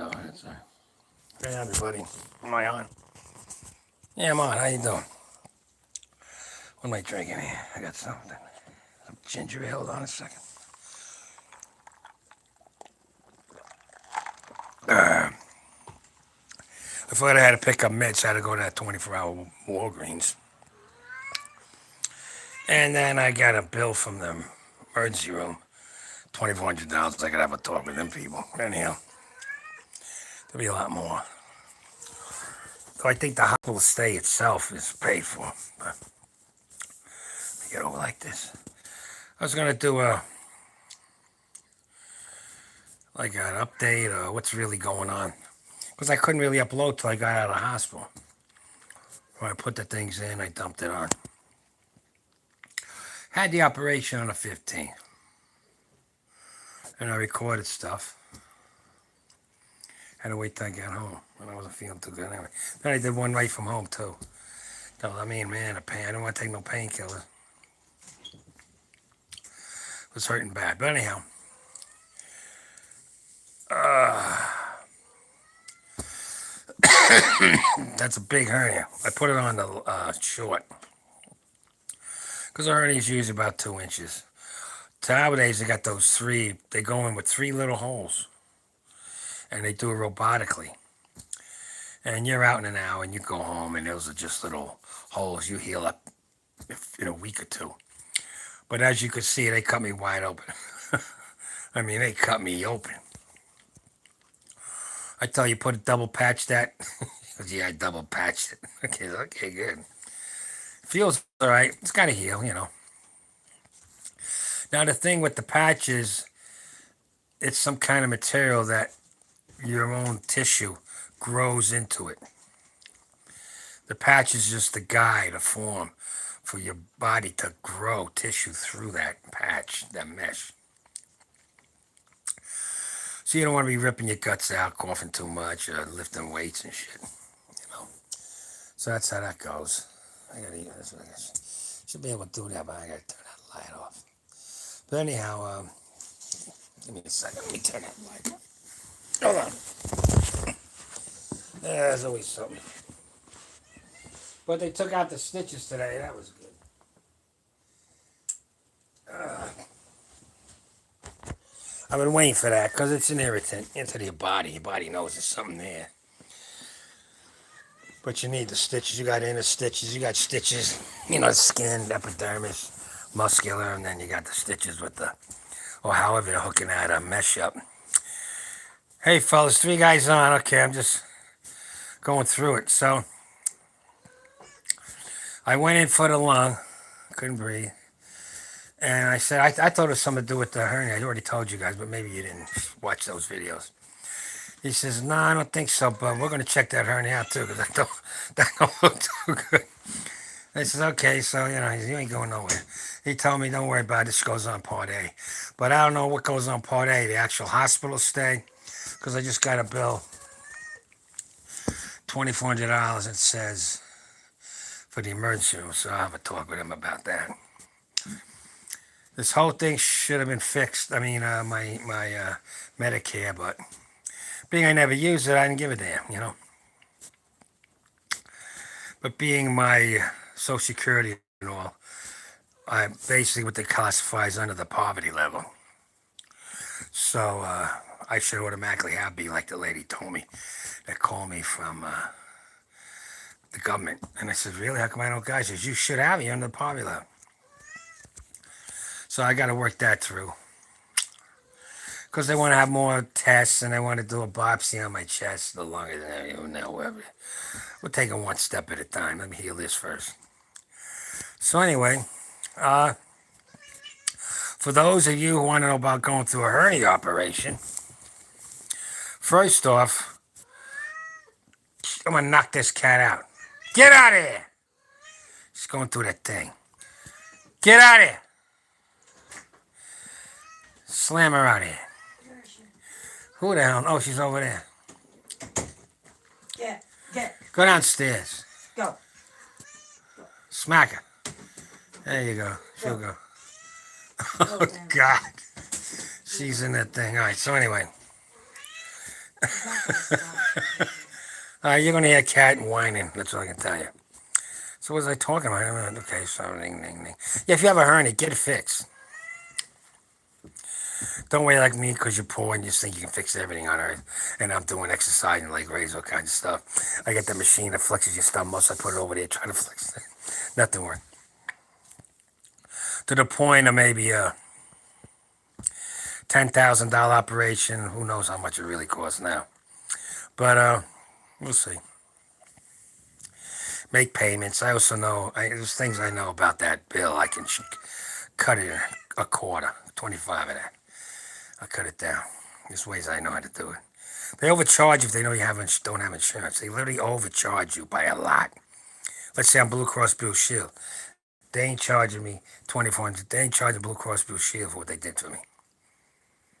Oh, that's all right. Hey, everybody. Am I on? Yeah, I'm on. How you doing? What am I drinking here? I got something. Some ginger ale. Hold on a second. I thought I had to pick up meds. I had to go to that 24-hour Walgreens. And then I got a bill from the emergency room. $2,400. I could have a talk with them people. Anyhow, there'll be a lot more. So I think the hospital stay itself is paid for. But let me get over like this. I was gonna do an update or what's really going on because I couldn't really upload till I got out of the hospital. When I put the things in, I dumped it on. Had the operation on the 15th, and I recorded stuff. Had to wait till I got home, and I wasn't feeling too good anyway. Then I did one right from home too. I mean, man, the pain. I didn't want to take no painkillers. It was hurting bad, but anyhow. That's a big hernia. I put it on the short because the hernia is usually about 2 inches. Nowadays they got those three. They go in with 3 little holes, and they do it robotically. And you're out in an hour, and you go home, and those are just little holes. You heal up in a week or two. But as you can see, they cut me wide open. I mean, they cut me open. I tell you, put a double patch that. Yeah, I double patched it. Okay, good. Feels all right. It's got to heal, you know. Now, the thing with the patch is it's some kind of material that your own tissue grows into it. The patch is just the guide, a form for your body to grow tissue through that patch, that mesh. So you don't want to be ripping your guts out, coughing too much, or lifting weights and shit, you know. So that's how that goes. I gotta eat this. I guess. Should be able to do that, but I gotta turn that light off. But anyhow, give me a second. Let me turn that light off. Hold on. Yeah, there's always something. But they took out the stitches today. That was good. I've been waiting for that because it's an irritant into your body. Your body knows there's something there. But you need the stitches. You got inner stitches. You got stitches, you know, skin, epidermis, muscular, and then you got the stitches with the, or however you're hooking that mesh up. Hey, fellas, 3 guys on. Okay, I'm just going through it. So I went in for the lung. Couldn't breathe. And I said, I thought it was something to do with the hernia. I already told you guys, but maybe you didn't watch those videos. He says, no, I don't think so, but we're going to check that hernia out too, because that don't look too good. I said, okay, so, you know, you ain't going nowhere. He told me, don't worry about it, this goes on Part A. But I don't know what goes on Part A, the actual hospital stay, because I just got a bill, $2,400, it says, for the emergency room, so I'll have a talk with him about that. This whole thing should have been fixed. I mean, my Medicare, but being I never used it, I didn't give a damn, you know. But being my Social Security and all, I basically what they classify as under the poverty level. So I should automatically have be like the lady told me that called me from the government. And I said, really? How come I don't got it? She says, you should have it. You're under the poverty level. So I got to work that through. Because they want to have more tests and they want to do a biopsy on my chest, the lung, and everything. Whatever. We're taking one step at a time. Let me heal this first. So anyway, for those of you who want to know about going through a hernia operation, first off, I'm going to knock this cat out. Get out of here! She's going through that thing. Get out of here! Slam her out of here. Who the hell? Oh, she's over there. Get. Go downstairs. Go. Smack her. There you go. She'll go. Oh, God. She's in that thing. All right, so anyway. He's not gonna stop. You're gonna hear a cat whining. That's all I can tell you. So what was I talking about? Okay, so ding, ding, ding. Yeah, if you have a hernia, get it fixed. Don't wait like me because you're poor and you just think you can fix everything on earth. And I'm doing exercise and leg raises, all kinds of stuff. I get the machine that flexes your stomach muscle. I put it over there, trying to flex it. Nothing worked. To the point of maybe a $10,000 operation. Who knows how much it really costs now? But we'll see. Make payments. I also know there's things I know about that bill. I can cut it a quarter, 25 of that. I cut it down. There's ways I know how to do it. They overcharge if they know you don't have insurance. They literally overcharge you by a lot. Let's say I'm Blue Cross Blue Shield. They ain't charging me 2,400. They ain't charging Blue Cross Blue Shield for what they did to me,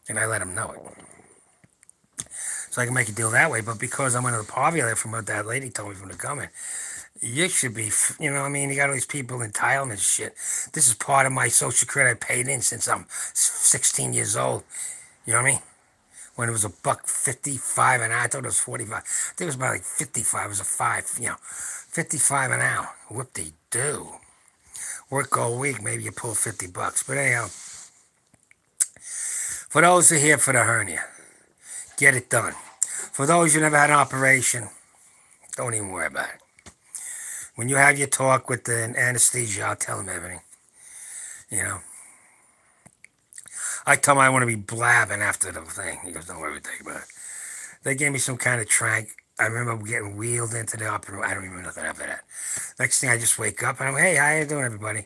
and I let them know it. So I can make a deal that way. But because I'm under the poverty level from what that lady told me from the government, you should be, what I mean? You got all these people entitlement shit. This is part of my social credit I paid in since I'm 16 years old. You know what I mean? When it was a buck 55 an hour. I thought it was 45. I think it was about like 55. It was a five, 55 an hour. Whoop de do. Work all week, maybe you pull 50 bucks. But anyhow, for those who are here for the hernia, get it done. For those who never had an operation, don't even worry about it. When you have your talk with the anesthesia, I'll tell them everything. You know, I tell him I want to be blabbing after the thing. He goes, don't worry, about it. They gave me some kind of trank. I remember getting wheeled into the operating room. I don't even know nothing after that. Next thing I just wake up and I'm, hey, how you doing, everybody?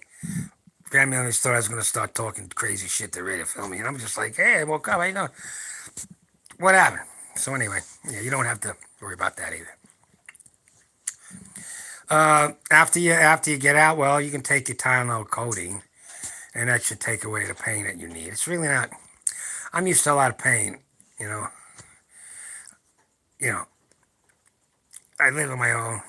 Family only thought I was going to start talking crazy shit to ready to film me. And I'm just like, hey, I woke up. How you doing? What happened? So anyway, yeah, you don't have to worry about that either. After you get out, well, you can take your Tylenol codeine, and that should take away the pain that you need. It's really not. I'm used to a lot of pain, you know. You know, I live on my own.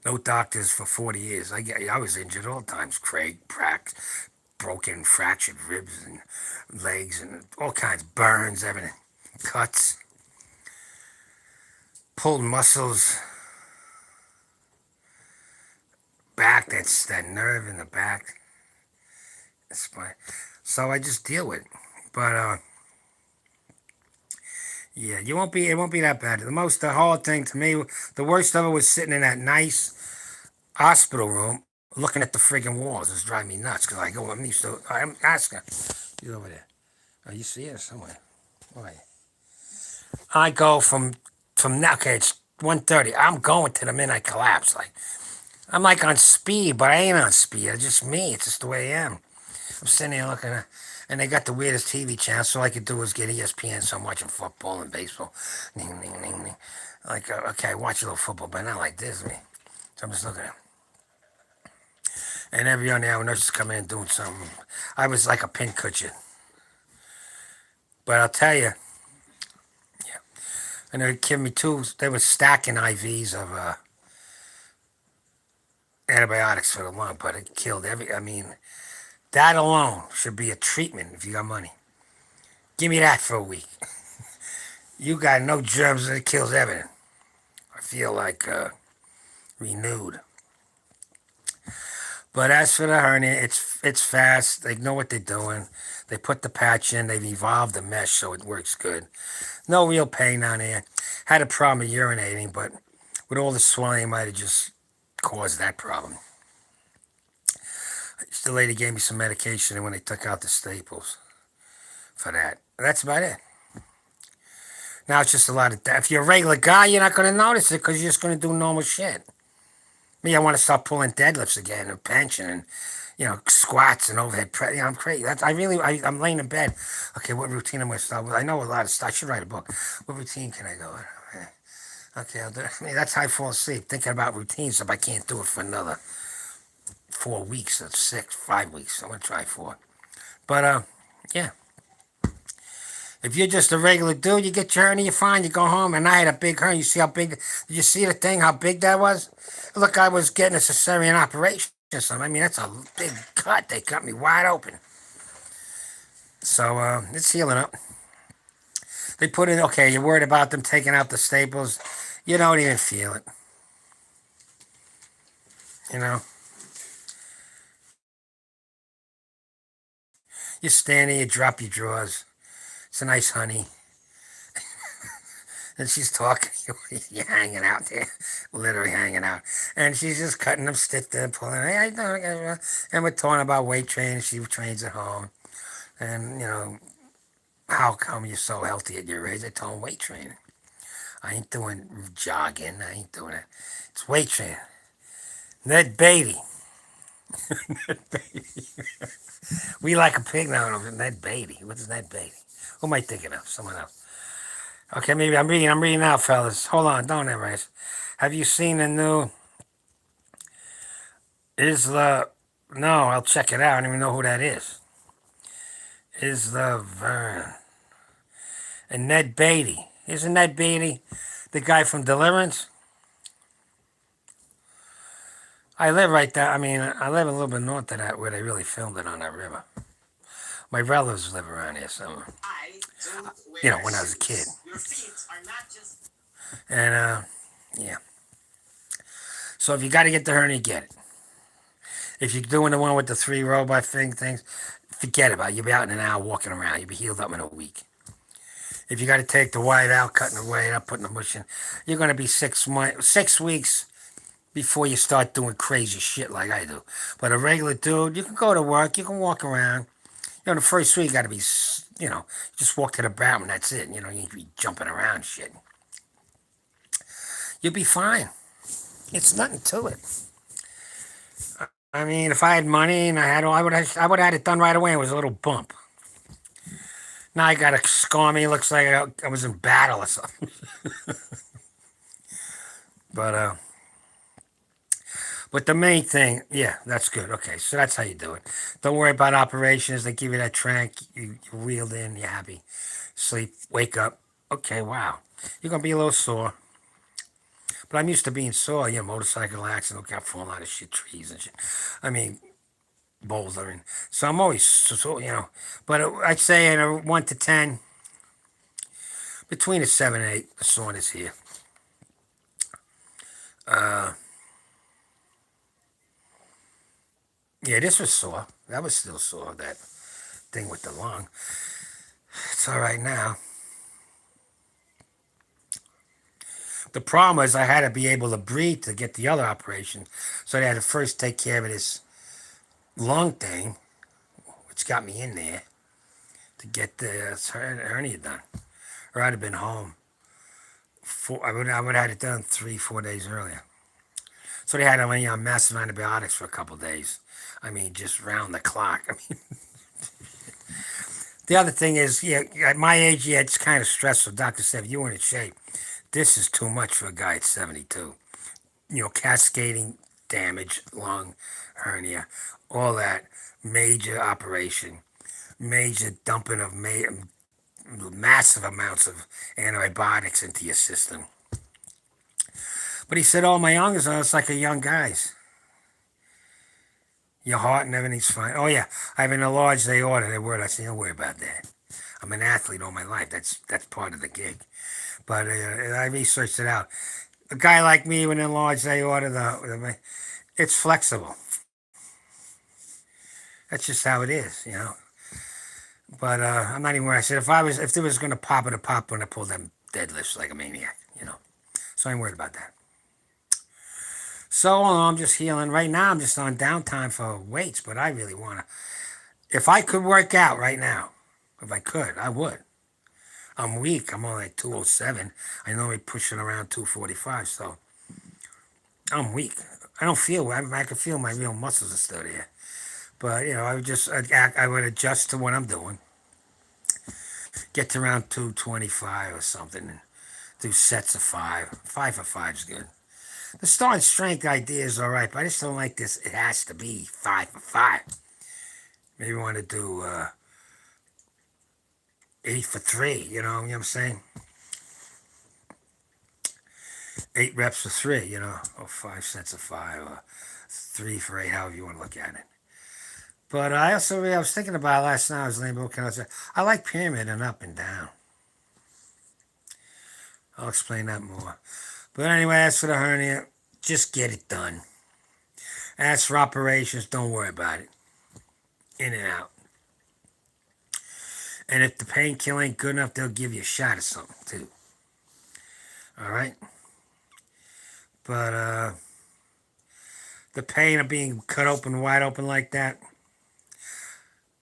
No doctors for 40 years. I was injured all the times. Cracked, broken, fractured ribs and legs and all kinds, burns, everything, cuts, pulled muscles, back. That's that nerve in the back. Spine. So I just deal with it. But yeah, you won't be. It won't be that bad. The hard thing to me, the worst of it was sitting in that nice hospital room, looking at the friggin' walls. It's driving me nuts because I go. I'm asking. He's over there. Oh, you see it somewhere? Why? I go from now. Okay, it's 1:30. I'm going to the minute I collapse. Like I'm like on speed, but I ain't on speed. It's just me. It's just the way I am. I'm sitting here looking at, and they got the weirdest TV channel. So all I could do was get ESPN, so I'm watching football and baseball. Ning, ning, ning, ning. Like, okay, I watch a little football, but not like this, me. So I'm just looking at it. And every other now, nurses come in doing something. I was like a pincushion. But I'll tell you, yeah. And they give me two, they were stacking IVs of antibiotics for the lung, but it killed I mean, that alone should be a treatment if you got money. Give me that for a week. You got no germs and it kills everything. I feel like renewed. But as for the hernia, it's fast. They know what they're doing. They put the patch in. They've evolved the mesh so it works good. No real pain down there. Had a problem with urinating, but with all the swelling, it might have just caused that problem. The lady gave me some medication, and when they took out the staples for that, that's about it. Now it's just a lot of. If you're a regular guy, you're not going to notice it because you're just going to do normal shit. Me, I want to start pulling deadlifts again, and benching, and squats and overhead press. I'm crazy. I'm laying in bed. Okay, what routine am I going to start with? I know a lot of stuff. I should write a book. What routine can I go with? Okay, I'll do it. I mean, that's how I fall asleep, thinking about routines if I can't do it for another 4 weeks or 5 weeks. I'm going to try 4. But, yeah. If you're just a regular dude, you get your hernia, you're fine, you go home. And I had a big hernia. You see how big, did you see the thing, how big that was? Look, I was getting a cesarean operation or something. I mean, that's a big cut. They cut me wide open. So, it's healing up. They put in, okay, you're worried about them taking out the staples. You don't even feel it. You know, you stand there, you drop your drawers. It's a nice honey. And she's talking to you. You're hanging out there, literally hanging out. And she's just cutting them stiff there, pulling. Hey, I know. And we're talking about weight training. She trains at home. And, how come you're so healthy at your age? I told him weight training. I ain't doing jogging. I ain't doing it. It's weight training. Ned Beatty. We like a pig now. Ned Beatty. What is Ned Beatty? Who am I thinking of? Someone else. Okay, maybe I'm reading. I'm reading now, fellas. Hold on, don't erase. Have you seen the new? Is the? No, I'll check it out. I don't even know who that is. Is the Vern and Ned Beatty? Isn't Ned Beatty the guy from Deliverance? I live right there. I mean, I live a little bit north of that, where they really filmed it on that river. My relatives live around here somewhere. When I was a kid. And yeah. So if you got to get the hernia, get it. If you're doing the one with the three robot things, forget about it. You'll be out in an hour walking around. You'll be healed up in a week. If you got to take the white out, cutting the weight up, putting the mush in, you're going to be 6 weeks before you start doing crazy shit like I do. But a regular dude, you can go to work, you can walk around. The first week you got to be, just walk to the bathroom, that's it. You need to be jumping around and shit. You'll be fine. It's nothing to it. I mean, if I had money and I would have had it done right away. It was a little bump. Now I got a scar me. It looks like I was in battle or something. But but the main thing, yeah, that's good. Okay, so that's how you do it. Don't worry about operations. They give you that trank. You wheeled in. You're happy. Sleep. Wake up. Okay, wow. You're gonna be a little sore. But I'm used to being sore. Motorcycle accident. Got falling out of shit trees and shit. I mean, bouldering. So I'm always so. But I'd say in a 1 to 10, between a 7 and 8, the soreness here. Uh, yeah, this was sore. That was still sore. That thing with the lung. It's all right now. The problem is I had to be able to breathe to get the other operation. So they had to first take care of this lung thing, which got me in there to get the hernia done. Or I'd have been home. I would have had it done 3, 4 days earlier. So they had me on massive antibiotics for a couple of days. I mean, just round the clock. I mean, the other thing is, yeah, at my age, yeah, it's kind of stressful. Doctor said, if you weren't in shape, this is too much for a guy at 72. Cascading damage, lung, hernia, all that, major operation, major dumping of massive amounts of antibiotics into your system. But he said, oh, my youngest, it's like a young guy's. Your heart and everything's fine. Oh, yeah, I have an enlarged aorta. They word. I said, don't worry about that. I'm an athlete all my life. That's part of the gig. But I researched it out. A guy like me with an enlarged aorta, it's flexible. That's just how it is. But I'm not even worried. I said if there was gonna pop, it'd pop when I pulled them deadlifts like a maniac. So I ain't worried about that. So I'm just healing. Right now, I'm just on downtime for weights, but I really wanna. If I could work out right now, if I could, I would. I'm weak. I'm only like 207. I know I'm pushing around 245, so I'm weak. I don't feel. I can feel my real muscles are still there. But I would adjust to what I'm doing. Get to around 225 or something, and do sets of 5. 5 for 5 is good. The starting strength idea is all right, but I just don't like this. It has to be 5 for 5. Maybe want to do 8 for 3. You know what I'm saying? 8 reps for 3. Or 5 sets of 5, or 3 for 8, however you want to look at it. But I was thinking about it last night. I was laying back and I like pyramid and up and down. I'll explain that more. But anyway, as for the hernia, just get it done. As for operations, don't worry about it. In and out. And if the painkiller ain't good enough, they'll give you a shot of something too. All right. But the pain of being cut open, wide open like that,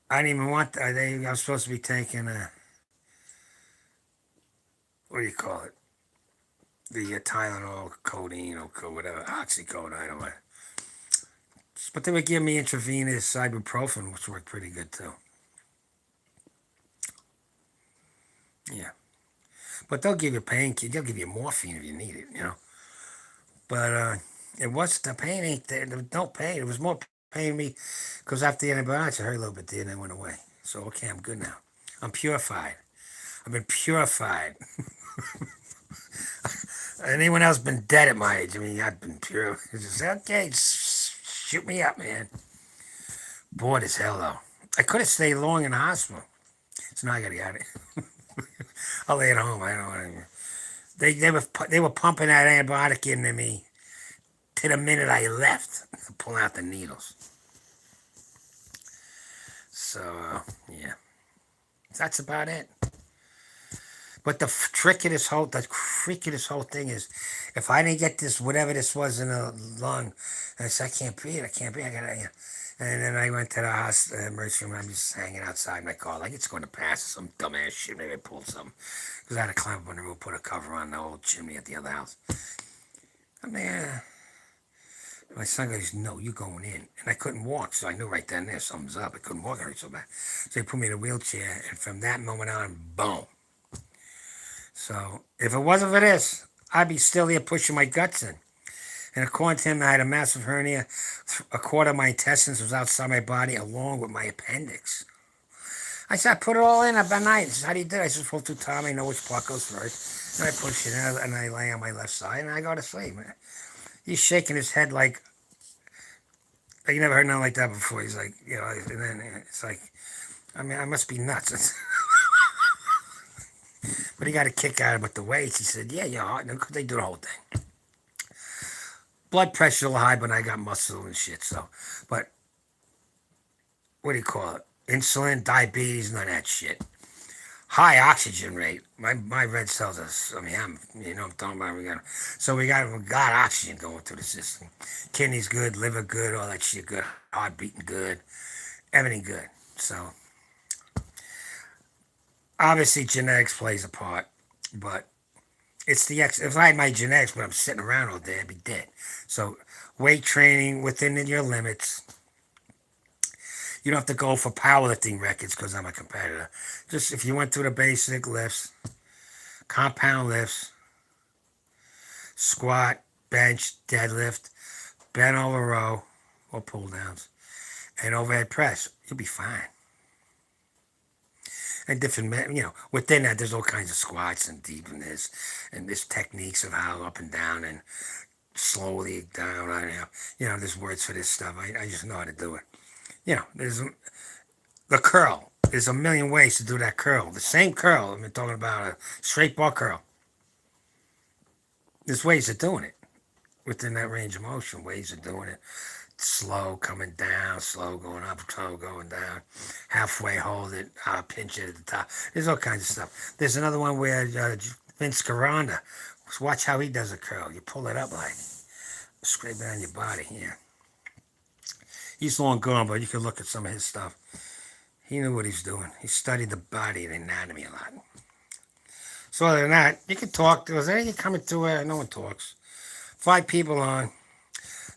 I didn't even want that. I was supposed to be taking what do you call it? The Tylenol, codeine, or whatever, oxycodone, or whatever. But they would give me intravenous ibuprofen, which worked pretty good too. Yeah. But they'll give you they'll give you morphine if you need it, you know. But it was the pain ain't there. There was no pain. It was more pain me because after the antibiotics, it hurt a little bit there and it went away. So okay, I'm good now. I'm purified. I've been purified. Anyone else been dead at my age? I mean, I've been pure. It's just okay. Shoot me up, man. Bored as hell though. I could have stayed long in the hospital. So now I gotta get it. I'll lay at home. I don't want to. They were pumping that antibiotic into me to the minute I left to pull out the needles. So yeah, that's about it. But the freak of this whole thing is, if I didn't get this, whatever this was in the lung, and I said, I can't breathe, I gotta, yeah. And then I went to the hospital, emergency room, and I'm just hanging outside my car, like it's going to pass, some dumbass shit, maybe I pulled something. Because I had to climb up on the roof, put a cover on the old chimney at the other house. I mean, my son goes, no, you going in. And I couldn't walk, so I knew right then and there, something's up. I couldn't walk, it hurt so bad. So he put me in a wheelchair, and from that moment on, boom. So if it wasn't for this, I'd be still here pushing my guts in. And according to him, I had a massive hernia. A quarter of my intestines was outside my body, along with my appendix. I said, I put it all in at night. He said, how do you do it? I said, pull through Tommy, I know which part goes first. And I push it in, and I lay on my left side, and I go to sleep. He's shaking his head like you never heard nothing like that before. He's like, you know, and then it's like, I mean, I must be nuts. But he got a kick out of it with the weights. He said, yeah, your heart, because they do the whole thing. Blood pressure a little high, but I got muscle and shit, so. But, what do you call it? Insulin, diabetes, none of that shit. High oxygen rate. My red cells are, I mean, you know what I'm talking about. We got oxygen going through the system. Kidneys good, liver good, all that shit good. Heart beating good. Everything good. So, obviously genetics plays a part, but it's if I had my genetics, but I'm sitting around all day, I'd be dead. So weight training within your limits. You don't have to go for powerlifting records because I'm a competitor. Just if you went through the basic lifts, compound lifts, squat, bench, deadlift, bent over row, or pull downs, and overhead press, you'll be fine. And different, you know, within that, there's all kinds of squats and deep in this, and there's techniques of how up and down and slowly down. You know, there's words for this stuff. I just know how to do it. You know, there's the curl. There's a million ways to do that curl. The same curl. I'm talking about a straight bar curl. There's ways of doing it within that range of motion. Ways of doing it. Slow coming down, slow going up, slow going down, halfway hold it, pinch it at the top. There's all kinds of stuff. There's another one where Vince Caranda, watch how he does a curl. You pull it up like, scrape it on your body. Yeah. He's long gone, but you can look at some of his stuff. He knew what he's doing. He studied the body and anatomy a lot. So other than that, you can talk. Was there anything coming to where no one talks? 5 people on.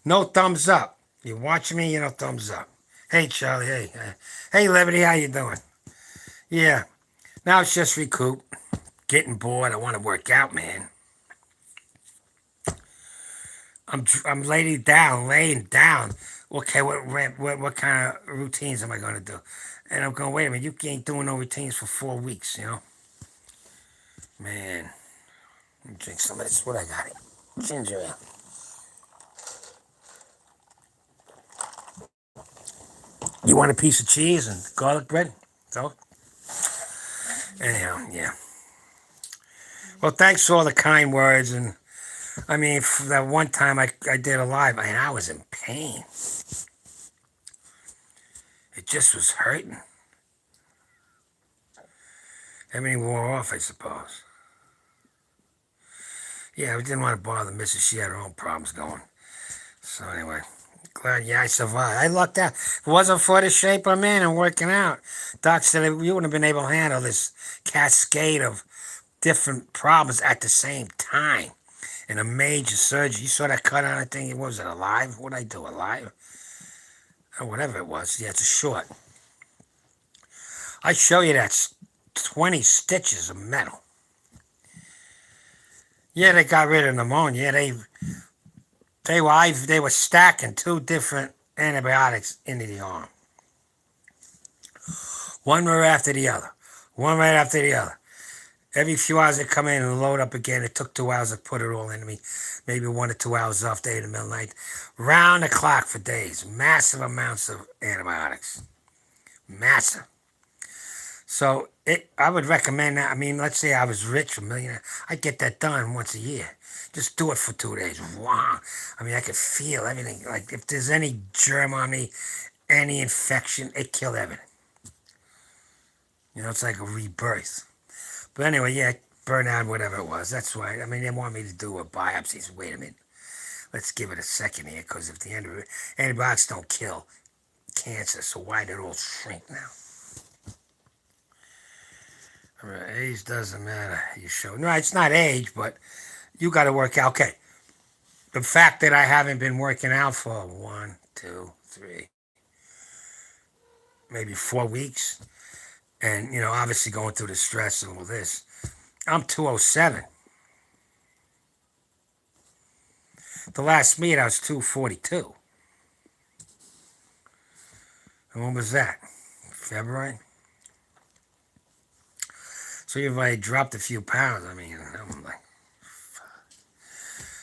No thumbs up. You watching me, you know, thumbs up. Hey, Charlie, hey. Hey, Liberty, how you doing? Yeah. Now it's just recoup. Getting bored. I want to work out, man. I'm laying down. Okay, what kind of routines am I going to do? And I'm going, wait a minute, you ain't doing no routines for 4 weeks, you know? Man. Let me drink some of this. What I got? Ginger ale. You want a piece of cheese and garlic bread? So? Anyhow, yeah. Well, thanks for all the kind words. And I mean, that one time I did a live, and I was in pain. It just was hurting. Everything wore off, I suppose. Yeah, we didn't want to bother Mrs. She had her own problems going. So anyway, glad, yeah, I survived. I lucked out. If it wasn't for the shape I'm in and working out, Doc said you wouldn't have been able to handle this cascade of different problems at the same time. And a major surgery. You saw that cut on, I think it was it alive? What'd I do? Alive? Or whatever it was. Yeah, it's a short. I show you that's 20 stitches of metal. Yeah, they got rid of pneumonia. They were stacking two different antibiotics into the arm. One right after the other. One right after the other. Every few hours they come in and load up again. It took 2 hours to put it all into me. Maybe 1 or 2 hours off day in the middle of the night. Round the clock for days. Massive amounts of antibiotics. Massive. So I would recommend that. I mean, let's say I was rich, a millionaire. I'd get that done once a year. Just do it for 2 days. Wow. I mean, I could feel everything. Like if there's any germ on me, any infection, it killed everything. It's like a rebirth. But anyway, yeah, burnout, whatever it was. That's why. I mean, they want me to do a biopsy. So wait a minute. Let's give it a second here, because if the antibiotics don't kill cancer, so why did it all shrink now? Age doesn't matter. You show no, it's not age, but you got to work out. Okay, the fact that I haven't been working out for 1, 2, 3, maybe 4 weeks, and obviously going through the stress and all this, I'm 207. The last meet I was 242. And when was that? February. So if I dropped a few pounds, I mean, I'm like,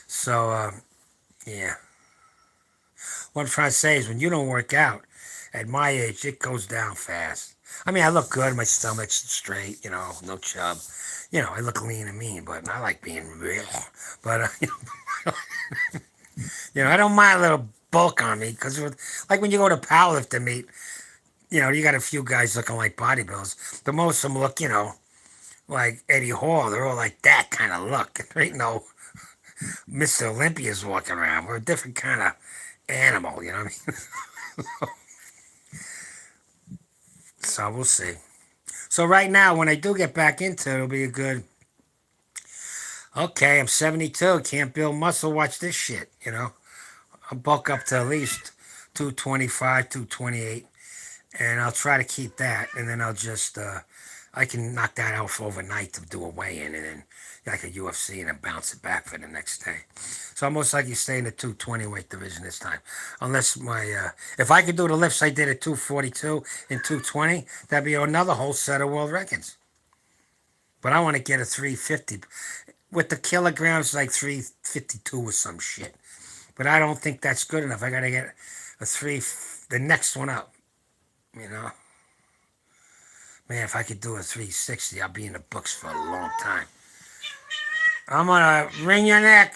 so yeah. What I'm trying to say is when you don't work out, at my age, it goes down fast. I mean, I look good. My stomach's straight, no chub. I look lean and mean, but I like being real. But, I don't mind a little bulk on me because, like, when you go to powerlifting meet, you got a few guys looking like bodybuilders. The most of them look, like Eddie Hall. They're all like that kind of look. There ain't no Mr. Olympia's walking around. We're a different kind of animal, you know what I mean? So we'll see. So right now, when I do get back into it, it'll be a good. Okay, I'm 72. Can't build muscle. Watch this shit. I'll bulk up to at least 225, 228, and I'll try to keep that. And then I'll just I can knock that out for overnight to do a weigh-in, and then like a UFC, and then bounce it back for the next day. So I'm most likely stay in the 220 weight division this time, unless if I could do the lifts I did at 242 and 220, that'd be another whole set of world records. But I want to get a 350 with the kilograms, like 352 or some shit. But I don't think that's good enough. I gotta get the next one up. Man, if I could do a 360, I'll be in the books for a long time. I'm gonna wring your neck.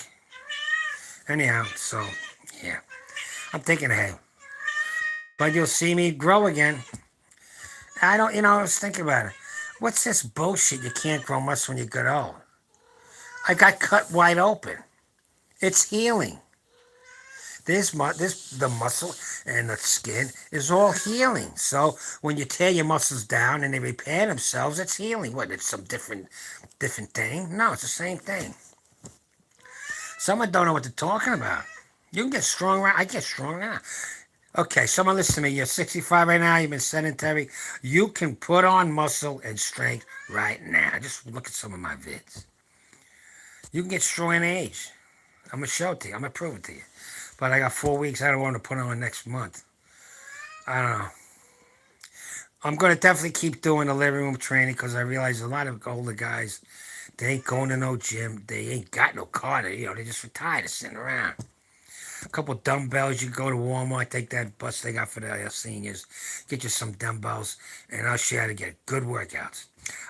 Anyhow, so yeah, I'm thinking ahead. But you'll see me grow again. I don't, I was thinking about it. What's this bullshit? You can't grow muscle when you get old. I got cut wide open. It's healing. The muscle and the skin is all healing. So when you tear your muscles down and they repair themselves, it's healing. What? It's some different thing? No, it's the same thing. Someone don't know what they're talking about. You can get strong. I get strong now. Okay, someone listen to me. You're 65 right now. You've been sedentary. You can put on muscle and strength right now. Just look at some of my vids. You can get strong in age. I'm going to show it to you. I'm going to prove it to you. But I got 4 weeks. I don't want to put on next month. I don't know. I'm going to definitely keep doing the living room training because I realize a lot of older guys, they ain't going to no gym. They ain't got no car. They just retired. They're sitting around. A couple dumbbells. You go to Walmart, take that bus they got for the seniors, get you some dumbbells, and I'll show you how to get good workouts.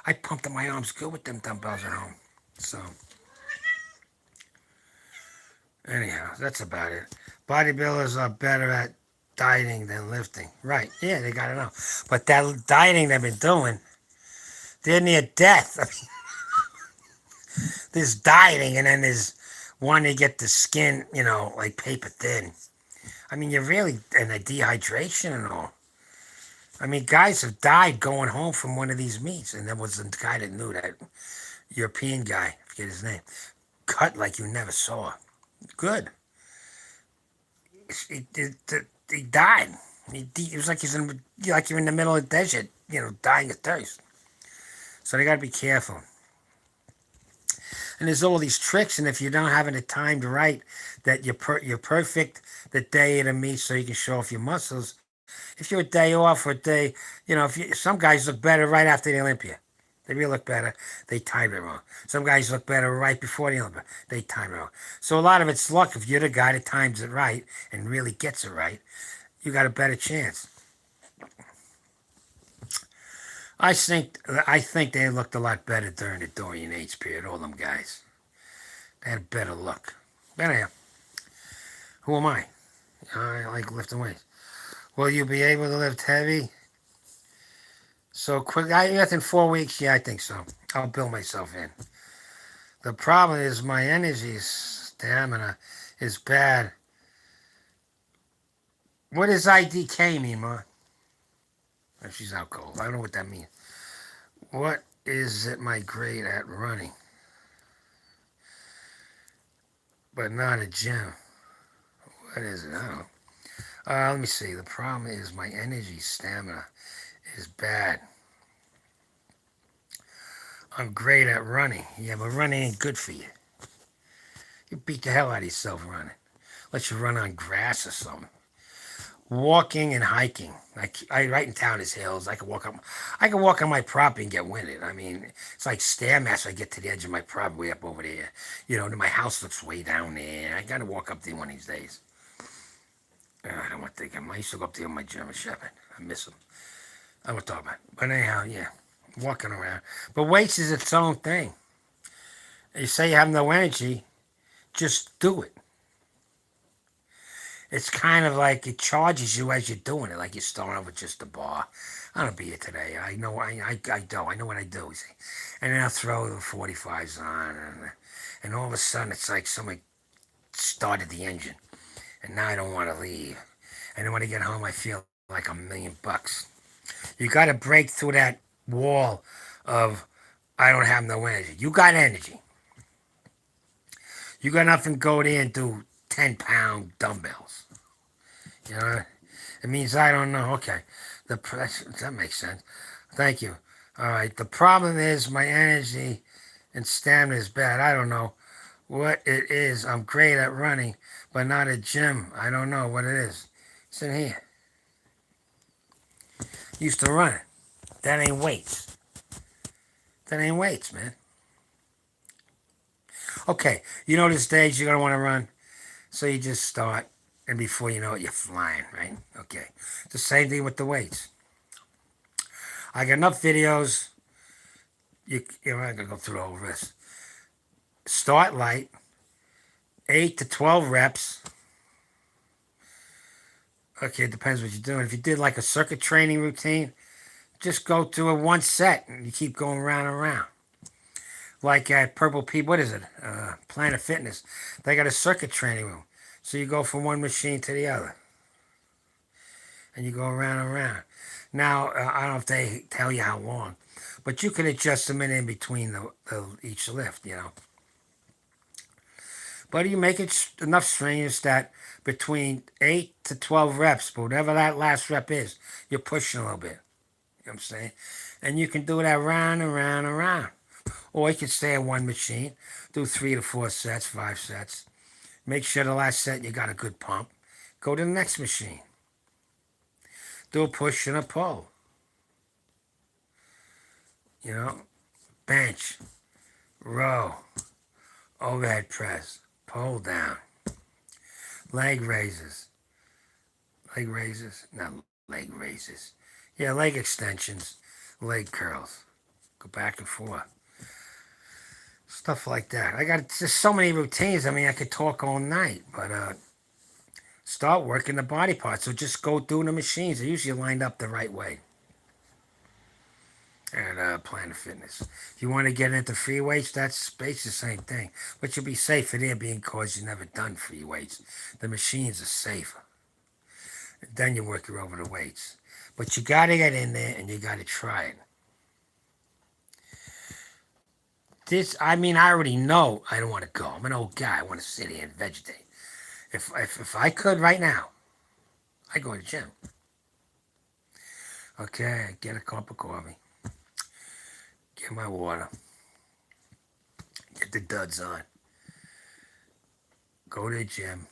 I pumped up my arms good with them dumbbells at home. So, anyhow, that's about it. Bodybuilders are better at dieting than lifting. Right. Yeah, they got to know. But that dieting they've been doing, they're near death. I mean, there's dieting and then there's one to get the skin, like paper thin. I mean, you're really in a dehydration and all. I mean, guys have died going home from one of these meets, and there was a guy that knew that European guy, I forget his name, cut like you never saw. Good. He died. It was like like you're in the middle of the desert, dying of thirst. So they got to be careful. And there's all these tricks, and if you don't have it timed right, that you're perfect the day of the meet, so you can show off your muscles. If you're a day off or a day, some guys look better right after the Olympia. They really look better. They time it wrong. Some guys look better right before the Olympia. They time it wrong. So a lot of it's luck. If you're the guy that times it right and really gets it right, you got a better chance. I think they looked a lot better during the Dorian Yates period. All them guys, they had better look. But anyhow, who am I? I like lifting weights. Will you be able to lift heavy? So quick, within 4 weeks, yeah, I think so. I'll build myself in. The problem is my energy stamina is bad. What does IDK mean, Ma? Oh, she's out cold. I don't know what that means. What is it my grade at running? But not a gym. What is it? I don't know. Let me see. The problem is my energy stamina is bad. I'm great at running. Yeah, but running ain't good for you. You beat the hell out of yourself running. Let you run on grass or something. Walking and hiking. I right in town is hills. I can walk on my property and get winded. I mean, it's like Stairmaster. I get to the edge of my property way up over there. My house looks way down there. I gotta walk up there one of these days. I don't want to think. I used to go up there with my German Shepherd. I miss him. I don't talk about it. But anyhow, yeah, walking around. But weights is its own thing. You say you have no energy, just do it. It's kind of like it charges you as you're doing it, like you're starting off with just a bar. I don't be here today. I know I do. I know what I do. See? And then I'll throw the 45s on, and all of a sudden it's like somebody started the engine, and now I don't want to leave. And then when I get home, I feel like $1,000,000. You got to break through that wall of I don't have no energy. You got energy. You got nothing to go there and do 10-pound dumbbells. You know, it means I don't know. Okay, that makes sense. Thank you. All right. The problem is my energy and stamina is bad. I don't know what it is. I'm great at running, but not at gym. I don't know what it is. It's in here. Used to run it. That ain't weights. That ain't weights, man. Okay, this stage you're gonna want to run, so you just start, and before you know it, you're flying, right? Okay. It's the same thing with the weights. I got enough videos. I'm not gonna go through the whole list. Start light, 8 to 12 reps. Okay, it depends what you're doing. If you did like a circuit training routine, just go through it one set and you keep going round and round. Like at Purple People, what is it? Planet Fitness. They got a circuit training room. So you go from one machine to the other. And you go around and around. Now, I don't know if they tell you how long, but you can adjust them in between each lift. But you make it enough strenuous that between 8 to 12 reps, but whatever that last rep is, you're pushing a little bit. You know what I'm saying? And you can do that round and round and round. Or you can stay on one machine, do 3 to 4 sets, 5 sets. Make sure the last set you got a good pump. Go to the next machine. Do a push and a pull. Bench, row, overhead press, pull down, leg raises. Not leg raises. Yeah, leg extensions, leg curls. Go back and forth. Stuff like that. I got just so many routines. I mean, I could talk all night, but start working the body parts. So just go through the machines. They're usually lined up the right way at Planet Fitness. If you want to get into free weights, that's basically the same thing. But you'll be safer there being cause you've never done free weights. The machines are safer. Then you work your over the weights. But you got to get in there and you got to try it. I mean, I already know I don't want to go. I'm an old guy. I want to sit here and vegetate. If I could right now, I'd go to the gym. Okay, get a cup of coffee, get my water, get the duds on, go to the gym,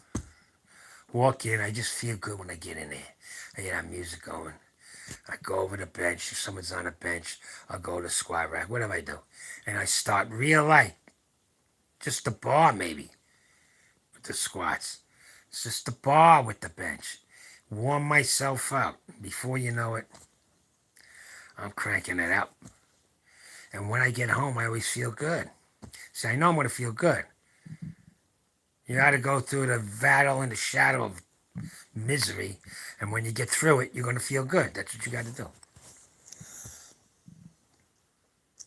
walk in. I just feel good when I get in there. I get that music going. I go over the bench. If someone's on a bench, I'll go to the squat rack, whatever I do. And I start real light, just the bar maybe with the squats. It's just the bar with the bench. Warm myself up. Before you know it, I'm cranking it up. And when I get home, I always feel good. See, I know I'm going to feel good. You got to go through the battle and the shadow of misery. And when you get through it, you're going to feel good. That's what you got to do.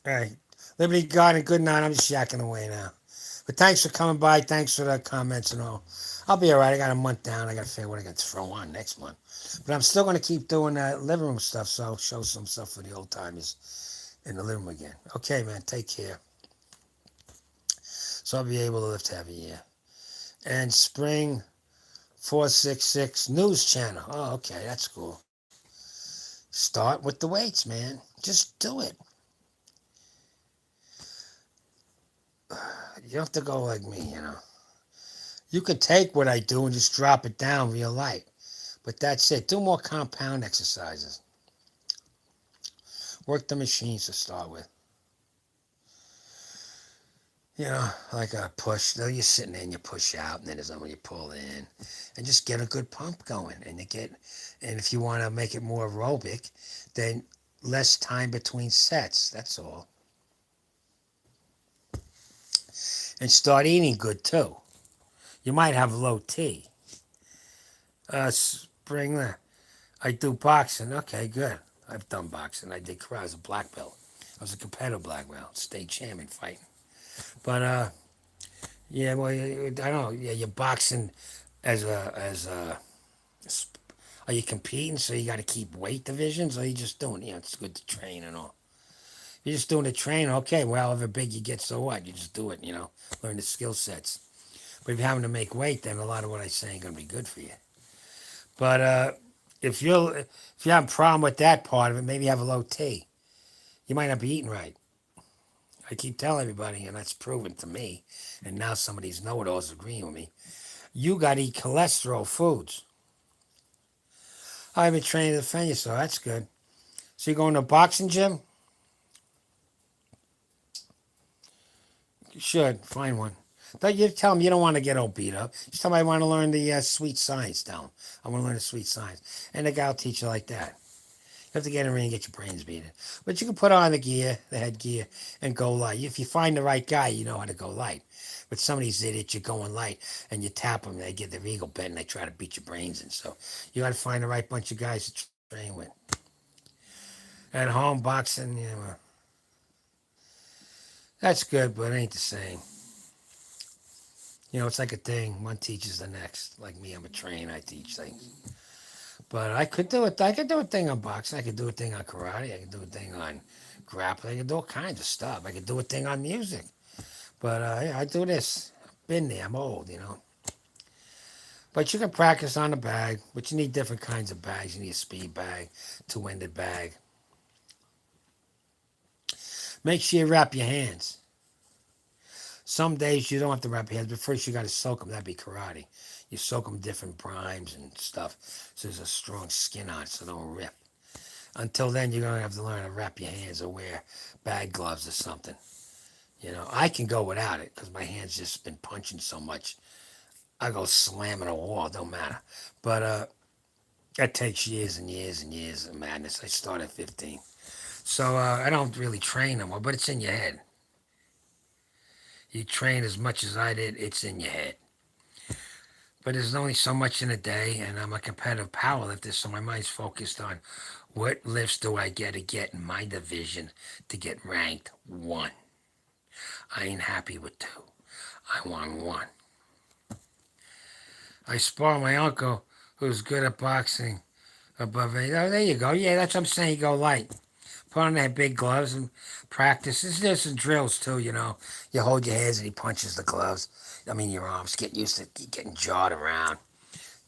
All right. Liberty God and good night. I'm just yakking away now. But thanks for coming by. Thanks for the comments and all. I'll be all right. I got a month down. I got to figure what I got to throw on next month. But I'm still going to keep doing that living room stuff. So I'll show some stuff for the old timers in the living room again. Okay, man. Take care. So I'll be able to lift heavy, yeah. And Spring 466 News Channel. Oh, okay. That's cool. Start with the weights, man. Just do it. You don't have to go like me, you know. You could take what I do and just drop it down real light. But that's it. Do more compound exercises. Work the machines to start with. You know, like a push. Though you're sitting there and you push out, and then there's when you pull in, and just get a good pump going. And if you want to make it more aerobic, then less time between sets. That's all. And start eating good too. You might have low T. Spring, I do boxing. Okay, good. I've done boxing. I did karate. I was a black belt. I was a competitive black belt, state champion fighting. But yeah, well, I don't know. Yeah, you're boxing as a. Are you competing? So you got to keep weight divisions, or are you just doing? You know, it's good to train and all. You're just doing the train. Okay, well, however big you get, so what? You just do it. You know, learn the skill sets. But if you're having to make weight, then a lot of what I say ain't gonna be good for you. But if you have a problem with that part of it, maybe you have a low T. You might not be eating right. I keep telling everybody, and that's proven to me. And now some of these know-it-alls agreeing with me. You got to eat cholesterol foods. I've been training to defend you, so that's good. So you going to a boxing gym? You should find one. But you tell them you don't want to get all beat up. Just tell them I want to learn the sweet science. Tell them I want to learn the sweet science, and the guy will teach you like that. You have to get in the ring and get your brains beaten. But you can put on the gear, the headgear, and go light. If you find the right guy, you know how to go light. But some of these idiots, you're going light, and you tap them, they get their ego bent, and they try to beat your brains in. So you got to find the right bunch of guys to train with. At home, boxing, you know, that's good, but it ain't the same. You know, it's like a thing. One teaches the next. Like me, I'm a trainer. I teach things. But I could do it. I could do a thing on boxing. I could do a thing on karate. I could do a thing on grappling. I could do all kinds of stuff. I could do a thing on music. But yeah, I do this. I've been there. I'm old, you know. But you can practice on the bag. But you need different kinds of bags. You need a speed bag, two-ended bag. Make sure you wrap your hands. Some days you don't have to wrap your hands, but first you got to soak them. That'd be karate. You soak them different primes and stuff, so there's a strong skin on it, so they don't rip. Until then, you're gonna have to learn to wrap your hands or wear bag gloves or something. You know, I can go without it because my hands just been punching so much. I go slamming a wall, don't matter. But that takes years and years and years of madness. I started at 15, so I don't really train no more. But it's in your head. You train as much as I did, it's in your head. But there's only so much in a day, and I'm a competitive powerlifter, so my mind's focused on what lifts do I get to get in my division to get ranked one. I ain't happy with two. I want one. I spar my uncle, who's good at boxing, above eight. Oh, there you go. Yeah, that's what I'm saying. You go light. Put on that big gloves and practice. There's some drills too, you know. You hold your hands and he punches the gloves. I mean, your arms. Get used to getting jawed around,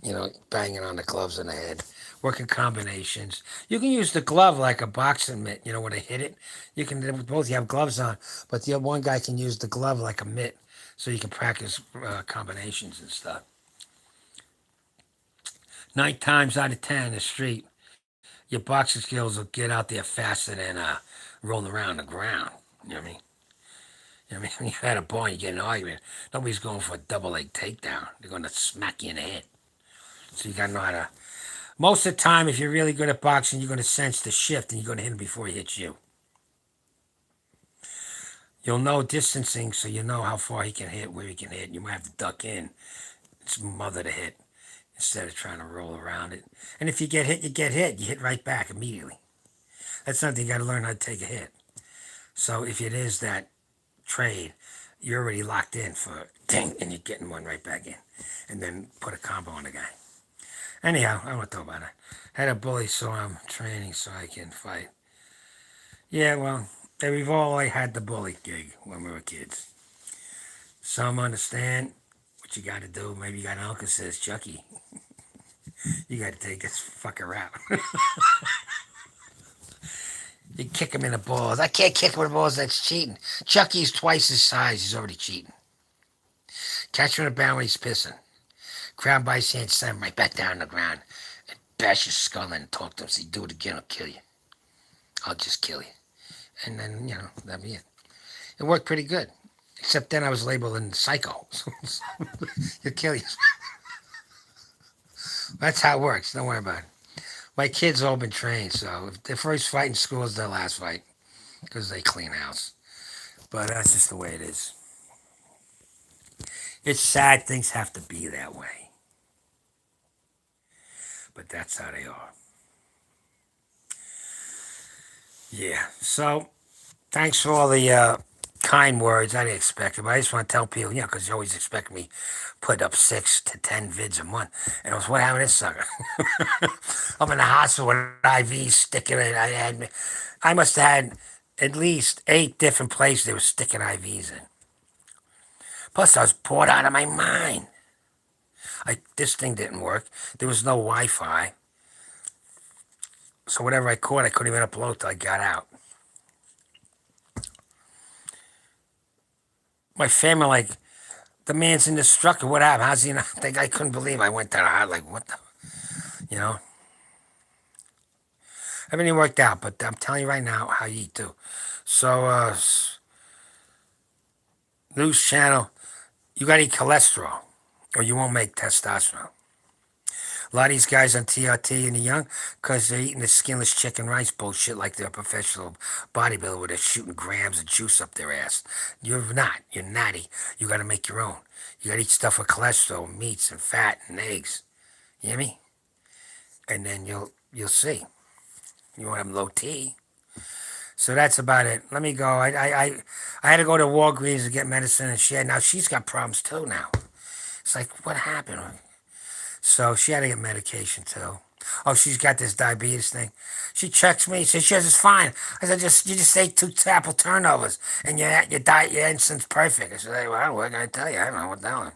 you know, banging on the gloves in the head. Working combinations. You can use the glove like a boxing mitt, you know, when they hit it. You can, both you have gloves on, but the one guy can use the glove like a mitt so you can practice combinations and stuff. 9 times out of 10, the street, your boxing skills will get out there faster than rolling around the ground. You know what I mean? You know what I mean? When you had a ball and you get an argument, nobody's going for a double leg takedown. They're going to smack you in the head. So you got to know how to. Most of the time, if you're really good at boxing, you're going to sense the shift and you're going to hit him before he hits you. You'll know distancing, so you know how far he can hit, where he can hit. You might have to duck in, smother the hit instead of trying to roll around it. And if you get hit, you get hit. You hit right back immediately. That's something you got to learn how to take a hit. So if it is that trade, you're already locked in for ding, and you're getting one right back in, and then put a combo on the guy. Anyhow, I won't talk about it. Had a bully, so I'm training so I can fight. Yeah, well, we've all had the bully gig when we were kids. Some understand what you got to do. Maybe you got an uncle says, Chucky, you got to take this fucker out. You kick him in the balls. I can't kick him in the balls. That's cheating. Chucky's twice his size. He's already cheating. Catch him in the bound when he's pissing. Grab by his hand, slam him right back down on the ground, and bash his skull in and talk to him. Say, do it again, I'll kill you. I'll just kill you. And then, you know, that'd be it. It worked pretty good. Except then I was labeled in psycho. You'll kill you. That's how it works. Don't worry about it. My kids all been trained, so if their first fight in school is their last fight because they clean house. But that's just the way it is. It's sad things have to be that way, but that's how they are. Yeah. So thanks for all the kind words. I didn't expect it, but I just want to tell people, you know, because you always expect me put up 6 to 10 vids a month. And it was what happened to this sucker. I'm in the hospital with IVs sticking in. I must have had at least 8 different places they were sticking IVs in. Plus, I was bored out of my mind. This thing didn't work. There was no Wi-Fi. So whatever I caught, I couldn't even upload till I got out. My family, like, the man's indestructible. What happened? How's he not? I couldn't believe I went that hard. Like, what the? You know? Everything worked out, but I'm telling you right now how you eat too. So, news channel, you got to eat cholesterol or you won't make testosterone. A lot of these guys on TRT and the young, because they're eating the skinless chicken rice bullshit like they're a professional bodybuilder where they're shooting grams of juice up their ass. You're not. You're natty. You got to make your own. You got to eat stuff with cholesterol, meats and fat and eggs. You hear me? And then you'll see. You won't have low T. So that's about it. Let me go. I had to go to Walgreens to get medicine, and she's got problems too now. It's like, what happened? So she had to get medication too. Oh, she's got this diabetes thing. She checks me. Says she says it's fine. I said, you just ate 2 apple turnovers, and your diet, your insulin's perfect. I said, hey, well, what can I tell you? I don't know what the hell.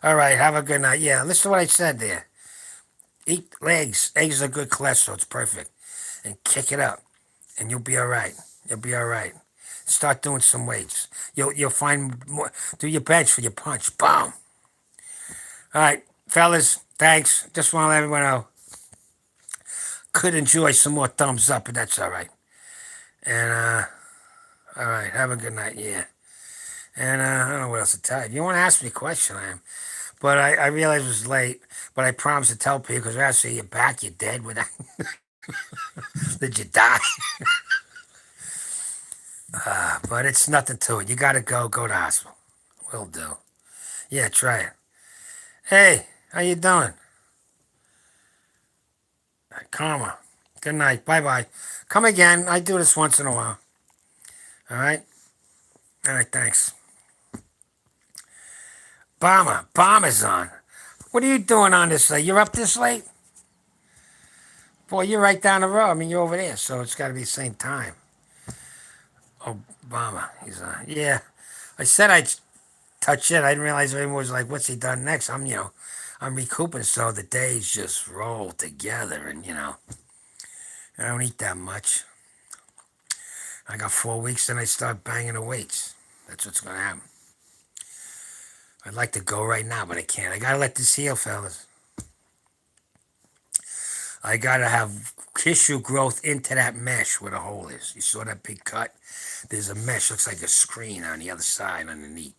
All right, have a good night. Yeah, listen to what I said there. Eat eggs. Eggs are good cholesterol. It's perfect. And kick it up, and you'll be all right. You'll be all right. Start doing some weights. You'll find more. Do your bench for your punch. Boom. All right, fellas. Thanks. Just want to let everyone know. Could enjoy some more thumbs up, but that's all right. And all right. Have a good night. Yeah. And I don't know what else to tell you. If you want to ask me a question, I am. But I realized it was late. But I promised to tell people because after you're back, you're dead. Without did you die? But it's nothing to it. You gotta go to the hospital. Will do. Yeah, try it. Hey, how you doing? Karma. Good night. Bye bye. Come again. I do this once in a while. All right? All right, thanks. Bomber's on. What are you doing on this late? You're up this late? Boy, you're right down the road. I mean, you're over there, so it's got to be the same time. Obama, he's on. Yeah, I said I'd touch it. I didn't realize everyone was like, "What's he done next?" I'm recouping, so the days just roll together, and I don't eat that much. I got 4 weeks, then I start banging the weights. That's what's gonna happen. I'd like to go right now, but I can't. I gotta let this heal, fellas. I gotta have tissue growth into that mesh where the hole is. You saw that big cut? There's a mesh, looks like a screen on the other side underneath.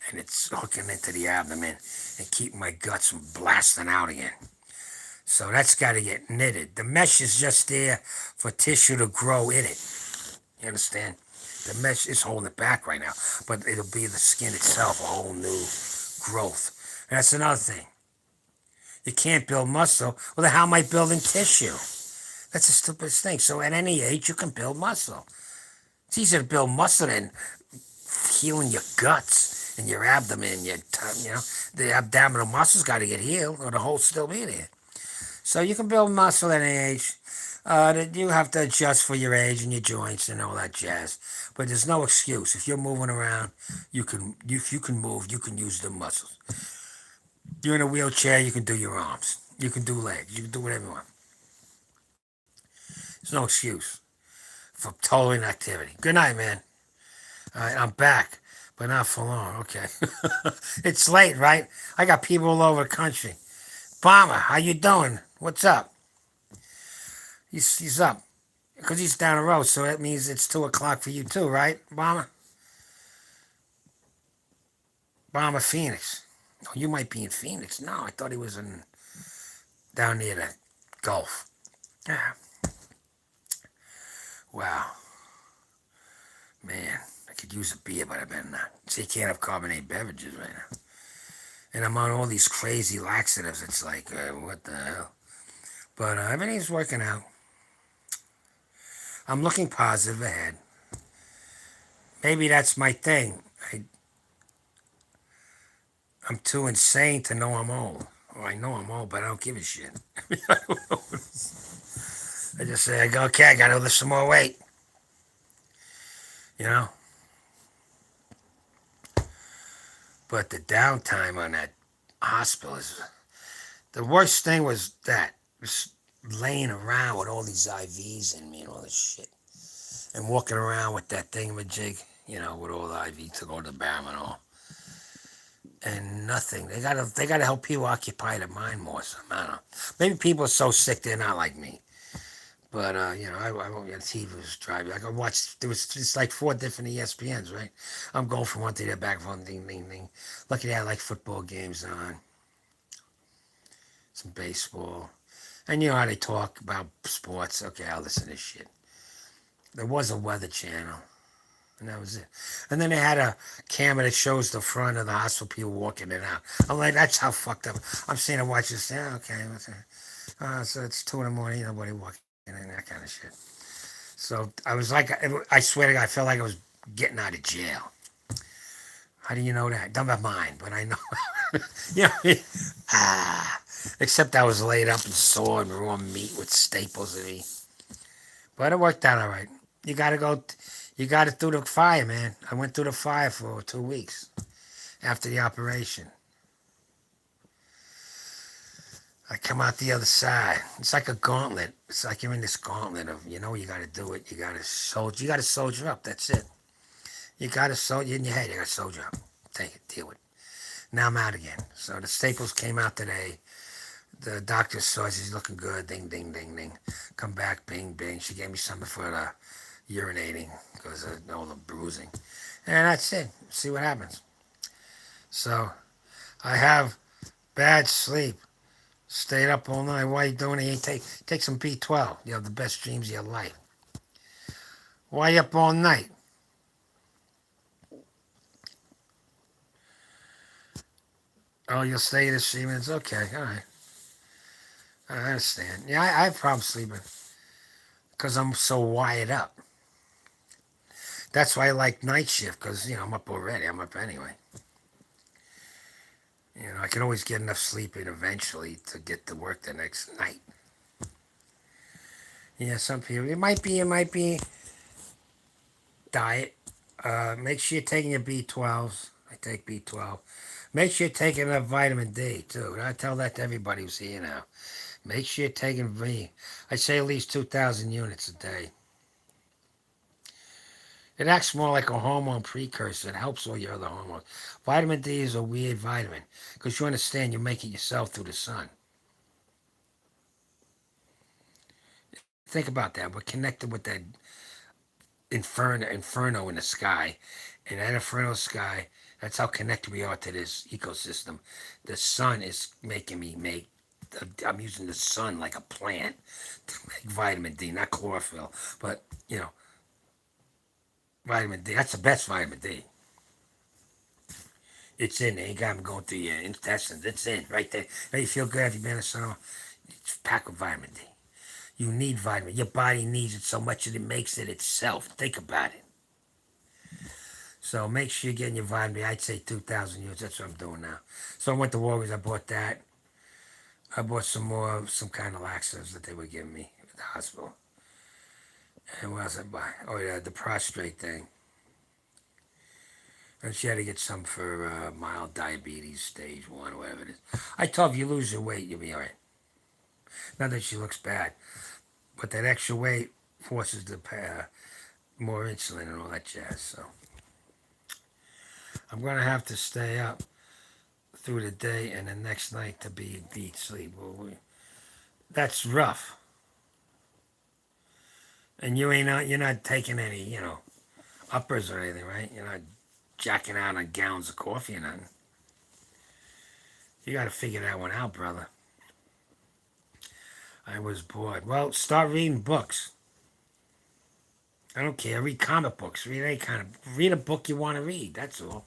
And it's hooking into the abdomen and keeping my guts from blasting out again. So that's got to get knitted. The mesh is just there for tissue to grow in it. You understand? The mesh is holding it back right now, but it'll be the skin itself, a whole new growth. And that's another thing. You can't build muscle. Well, then how am I building tissue? That's the stupidest thing. So at any age, you can build muscle. It's easier to build muscle than healing your guts and your abdomen. The abdominal muscles got to get healed, or the hole's still be there. So you can build muscle at any age. You have to adjust for your age and your joints and all that jazz. But there's no excuse. If you're moving around, you can. If you can move, you can use the muscles. You're in a wheelchair, you can do your arms. You can do legs. You can do whatever you want. There's no excuse for total inactivity. Good night, man. All right, I'm back, but not for long. Okay. It's late, right? I got people all over the country. Bomber, how you doing? What's up? He's up because he's down the road, so that means it's 2 o'clock for you too, right, Bomber? Bomber Phoenix. Oh, you might be in Phoenix. No, I thought he was in down near the Gulf. Yeah. Wow, man, I could use a beer, but I better not. So you can't have carbonated beverages right now. And I'm on all these crazy laxatives. It's like, what the hell? But everything's working out. I'm looking positive ahead. Maybe that's my thing. I'm too insane to know I'm old. Well, I know I'm old, but I don't give a shit. I just say, I go, okay, I gotta lift some more weight. You know? But the downtime on that hospital is the worst thing was that just laying around with all these IVs in me and all this shit. And walking around with that thingamajig, with all the IV to go to the bathroom and all. And nothing. They gotta help people occupy their mind more. So I don't know. Maybe people are so sick they're not like me. But I won't get TV was driving. I could watch. There was just like 4 different ESPNs, right? I'm going from one to the back from ding ding ding. Lucky they had like football games on, some baseball, and you know how they talk about sports. Okay, I'll listen to this shit. There was a weather channel, and that was it. And then they had a camera that shows the front of the hospital, people walking in and out. I'm like, that's how fucked up. I'm sitting and watching this. Yeah, okay. So it's 2 in the morning. Nobody walking in and that kind of shit. So I was like, I swear to God, I felt like I was getting out of jail. How do you know that? Don't mind, but I know. you know, except I was laid up and sore and raw meat with staples in me. But it worked out all right. You got to go. You got it through the fire, man. I went through the fire for 2 weeks after the operation. I come out the other side. It's like a gauntlet. It's like you're in this gauntlet of, you got to do it. You got to soldier. You got to soldier up. That's it. You got to soldier in your head. You got to soldier up. Take it. Deal with it. Now I'm out again. So the staples came out today. The doctor saw it. She's looking good. Ding, ding, ding, ding. Come back. Bing, bing. She gave me something for the urinating because of all the bruising. And that's it. See what happens. So I have bad sleep. Stayed up all night. Why are you doing it? Take some B12. You have the best dreams of your life. Why you up all night? Oh, you'll stay this 3 minutes? Okay, all right. I understand. Yeah, I have problems sleeping because I'm so wired up. That's why I like night shift because, I'm up already. I'm up anyway. I can always get enough sleep in eventually to get to work the next night. Yeah, some people, it might be diet. Make sure you're taking your B12s. I take B12. Make sure you're taking enough vitamin D, too. I tell that to everybody who's here now. Make sure you're taking V. I say at least 2,000 units a day. It acts more like a hormone precursor. It helps all your other hormones. Vitamin D is a weird vitamin because you understand you make it yourself through the sun. Think about that. We're connected with that inferno in the sky. And that inferno sky, that's how connected we are to this ecosystem. The sun is making me make, I'm using the sun like a plant to make vitamin D, not chlorophyll, but, vitamin D. That's the best vitamin D. It's in there. You got them going through your intestines. It's in right there. Now you feel good after you've been in the sun. It's packed with vitamin D. You need vitamin. Your body needs it so much that it makes it itself. Think about it. So make sure you're getting your vitamin D. I'd say 2,000 units. That's what I'm doing now. So I went to Walgreens. I bought that. I bought some more, some kind of laxatives that they were giving me at the hospital. And what else I buy? Oh yeah, the prostrate thing. And she had to get some for mild diabetes, stage 1, or whatever it is. I told her, if you lose your weight, you'll be all right. Not that she looks bad, but that extra weight forces the more insulin and all that jazz. So I'm gonna have to stay up through the day and the next night to be in deep sleep. That's rough. And you're not taking any, uppers or anything, right? You're not jacking out on gallons of coffee or nothing. You got to figure that one out, brother. I was bored. Well, start reading books. I don't care. Read comic books. Read any kind of. Read a book you want to read. That's all.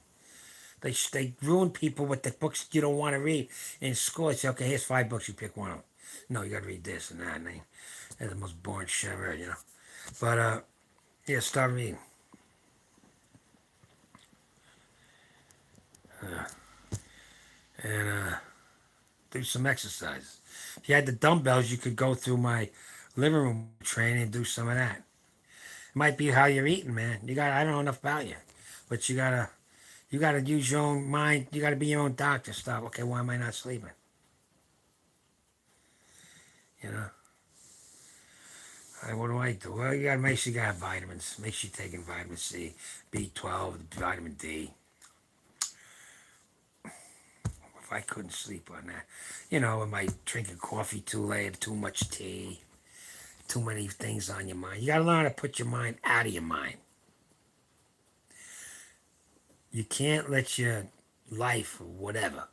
They ruin people with the books you don't want to read in school. They say, okay, here's 5 books. You pick one of them. No, you got to read this and that. And they're the most boring shit ever. But yeah, start reading. Uh, and do some exercises. If you had the dumbbells, you could go through my living room training and do some of that. It might be how you're eating, man. I don't know enough about you, but you gotta use your own mind. You gotta be your own doctor. Stop. Okay, why am I not sleeping? You know. What do I do? Well, you gotta make sure you got vitamins. Make sure you're taking vitamin C, B12, vitamin D. If I couldn't sleep on that, am I drinking coffee too late, too much tea, too many things on your mind? You gotta learn how to put your mind out of your mind. You can't let your life or whatever.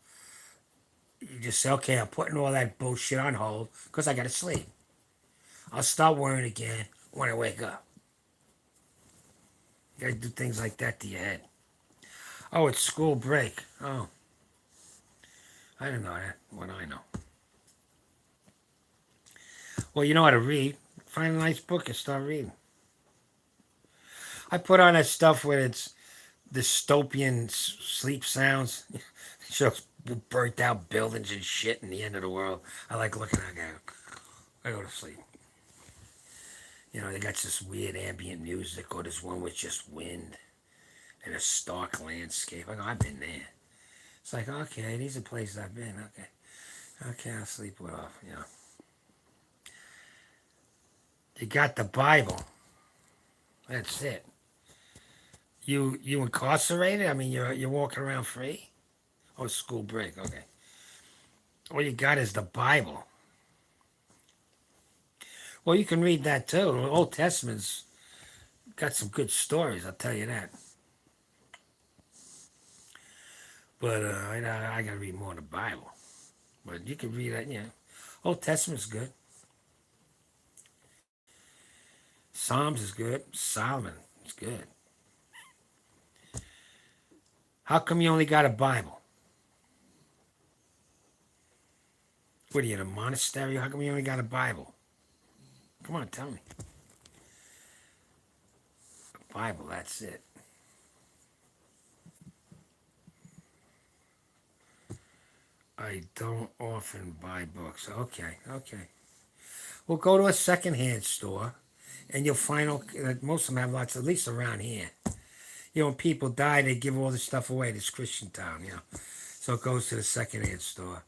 You just say, okay, I'm putting all that bullshit on hold because I gotta sleep. I'll start worrying again when I wake up. You gotta do things like that to your head. Oh, it's school break. Oh, I didn't know that. What do I know? Well, you know how to read. Find a nice book and start reading. I put on that stuff where it's dystopian sleep sounds. It shows burnt out buildings and shit in the end of the world. I like looking at it. I go to sleep. They got this weird ambient music or this one with just wind and a stark landscape. I go, I've been there. It's like, okay, these are places I've been. Okay. Okay, I'll sleep it off. You got the Bible. That's it. You incarcerated? I mean, you're walking around free? Oh, school break. Okay. All you got is the Bible. Well, you can read that too. The Old Testament's got some good stories. I'll tell you that. But I got to read more of the Bible. But you can read that. Old Testament's good. Psalms is good. Solomon is good. How come you only got a Bible? What are you in a monastery? How come you only got a Bible? Come on, tell me. Bible, that's it. I don't often buy books. Okay, okay. Well, go to a secondhand store, and you'll find that most of them have lots, at least around here. You know, when people die, they give all this stuff away. This Christian town, you know. So it goes to the secondhand store.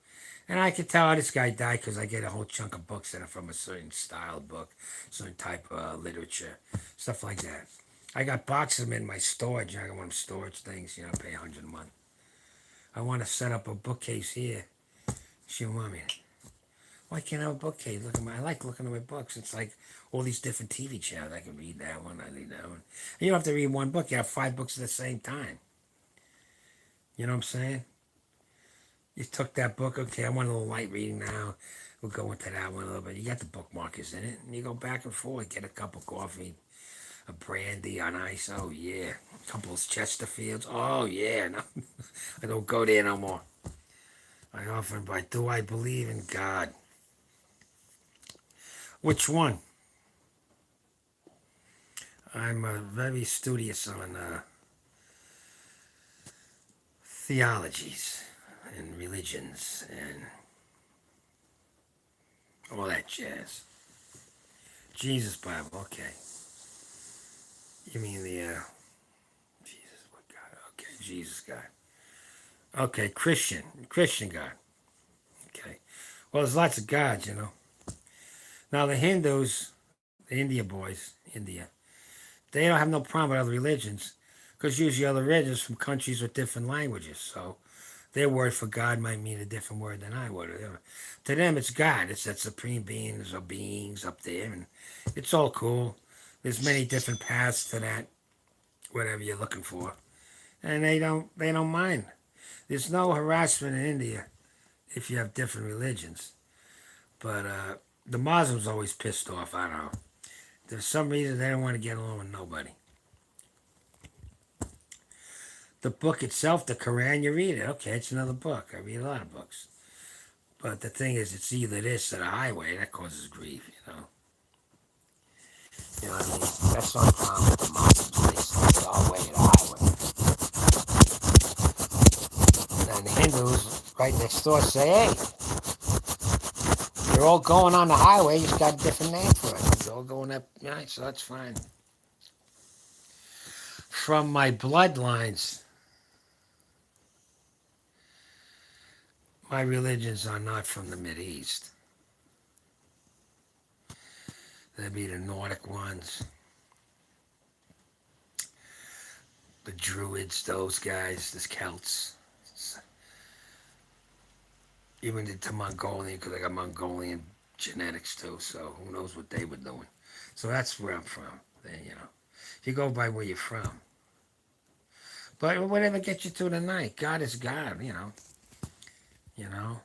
And I can tell how this guy died because I get a whole chunk of books that are from a certain style of book, certain type of literature, stuff like that. I got boxes of them in my storage. I got one of them storage things, you know, I pay 100 a month. I want to set up a bookcase here. She want me. Why can't I have a bookcase? I like looking at my books. It's like all these different TV channels. I can read that one, I read that one. And you don't have to read one book. You have 5 books at the same time. You know what I'm saying? You took that book, okay, I want a little light reading now. We'll go into that one a little bit. You got the bookmarkers in it, and you go back and forth. Get a cup of coffee, a brandy on ice. Oh, yeah. A couple of Chesterfields. Oh, yeah. No, I don't go there no more. I often buy, do I believe in God? Which one? I'm very studious on theologies and religions and all that jazz. Jesus Bible, okay. You mean the Jesus, what God? Okay, Jesus God. Okay, Christian God. Okay. Well, there's lots of gods, you know. Now the Hindus, the India boys, India, they don't have no problem with other religions, because usually other religions from countries with different languages. So their word for God might mean a different word than I would. To them, it's God. It's that supreme being or beings up there, and it's all cool. There's many different paths to that, whatever you're looking for, and they don't mind. There's no harassment in India if you have different religions, but the Muslims always pissed off. I don't know. There's some reason they don't want to get along with nobody. The book itself, the Quran, you read it. Okay, it's another book. I read a lot of books. But the thing is, it's either this or the highway. That causes grief, you know. You know what I mean? That's the only problem with the Muslims. They say our way or the highway. And the Hindus right next door say, hey, you're all going on the highway. You just got a different name for it. You're all going up. Yeah, so that's fine. From my bloodlines, my religions are not from the Mideast. They'd be the Nordic ones, the Druids, those guys, the Celts. Even to Mongolian, because I got Mongolian genetics too, so who knows what they were doing. So that's where I'm from. Then, you know, if you go by where you're from. But whatever gets you through the night, God is God, you know. You know.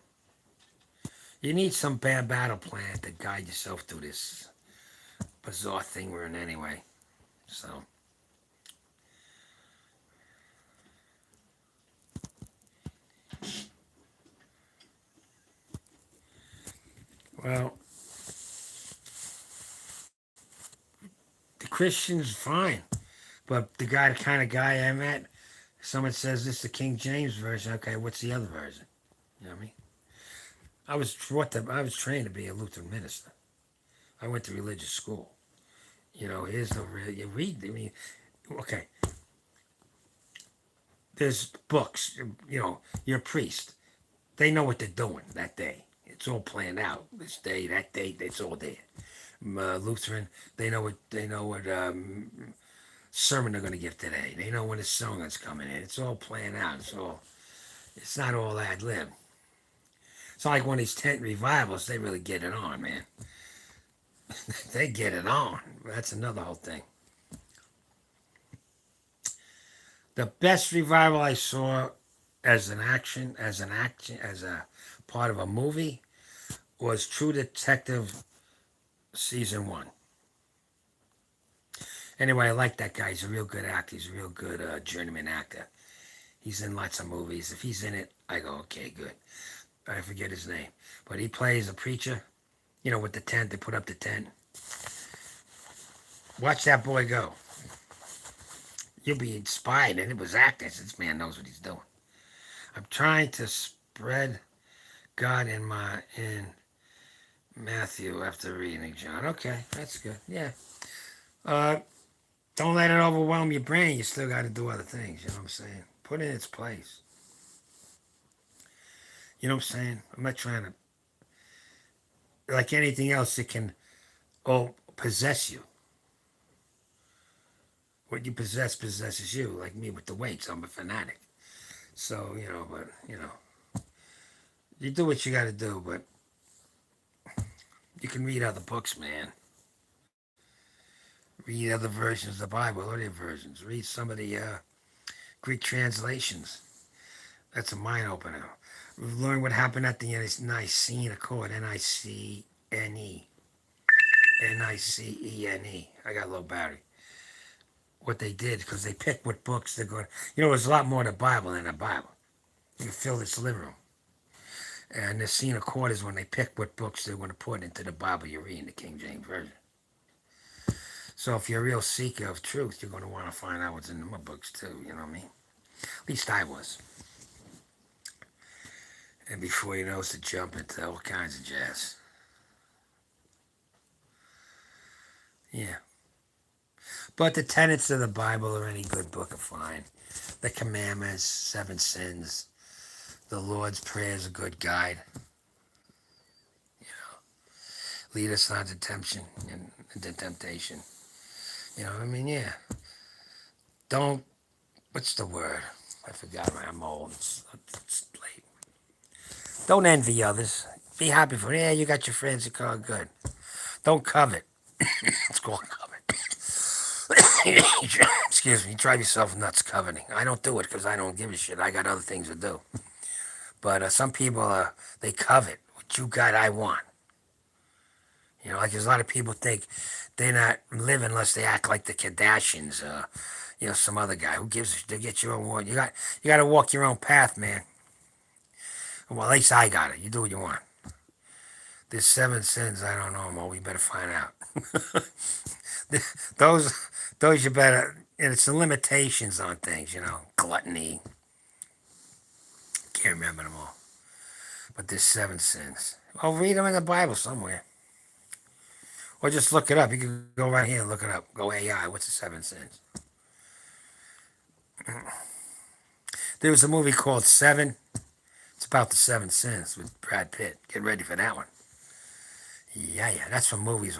You need some bad battle plan to guide yourself through this bizarre thing we're in anyway. So. Well, the Christians, fine. But the kind of guy I met, someone says this is the King James version. Okay, what's the other version? You know what I mean? I was trained to be a Lutheran minister. I went to religious school. You know, here's the you read. I mean, okay. There's books. You know, you're a priest. They know what they're doing that day. It's all planned out. This day, that date, it's all there. Lutheran, they know what sermon they're going to give today. They know when the song is coming in. It's all planned out. It's not all ad lib. It's not like one of these tent revivals. They really get it on, man. They get it on. That's another whole thing. The best revival I saw as a part of a movie was True Detective season 1. Anyway, I like that guy. He's a real good actor. He's a real good journeyman actor. He's in lots of movies. If he's in it, I go, okay, good. I forget his name, but he plays a preacher. You know, with the tent, they put up the tent. Watch that boy go. You'll be inspired, and it was acting. This man knows what he's doing. I'm trying to spread God in Matthew after reading John. Okay, that's good. Yeah. Uh, don't let it overwhelm your brain. You still got to do other things. You know what I'm saying? Put it in its place. You know what I'm saying? I'm not trying to, like anything else, it can possess you. What you possess possesses you. Like me with the weights, I'm a fanatic. So but you do what you got to do. But you can read other books, man. Read other versions of the Bible, other versions. Read some of the Greek translations. That's a mind opener. Learn what happened at the Nicene Accord. Nicene. Nicene. I got a low battery. What they did, because they picked what books they're going. There's a lot more to the Bible than the Bible. You can fill this living room. And the Nicene Accord is when they pick what books they're going to put into the Bible you read in the King James Version. So if you're a real seeker of truth, you're going to want to find out what's in my books too. You know what I mean? At least I was. And before you know, it's to jump into all kinds of jazz. Yeah. But the tenets of the Bible or any good book are fine. The Commandments, 7 sins, the Lord's Prayer is a good guide. Lead us not to temptation and into temptation. I mean, yeah. Don't, what's the word? I forgot. I'm old. It's late. Don't envy others. Be happy for it. Yeah, you got your friends that call good. Don't covet. It's called covet. Excuse me. You drive yourself nuts coveting. I don't do it because I don't give a shit. I got other things to do. But some people, they covet. What you got, I want. Like there's a lot of people think they're not living unless they act like the Kardashians, some other guy. Who gives a shit? They get your own one. You got to walk your own path, man. Well, at least I got it. You do what you want. There's 7 sins. I don't know, Mo. We better find out. those you better. And it's the limitations on things, gluttony. Can't remember them all. But there's 7 sins. Well, read them in the Bible somewhere. Or just look it up. You can go right here and look it up. Go AI. What's the 7 sins? There was a movie called Seven. It's about the 7 sins with Brad Pitt. Get ready for that one. Yeah. That's from movies.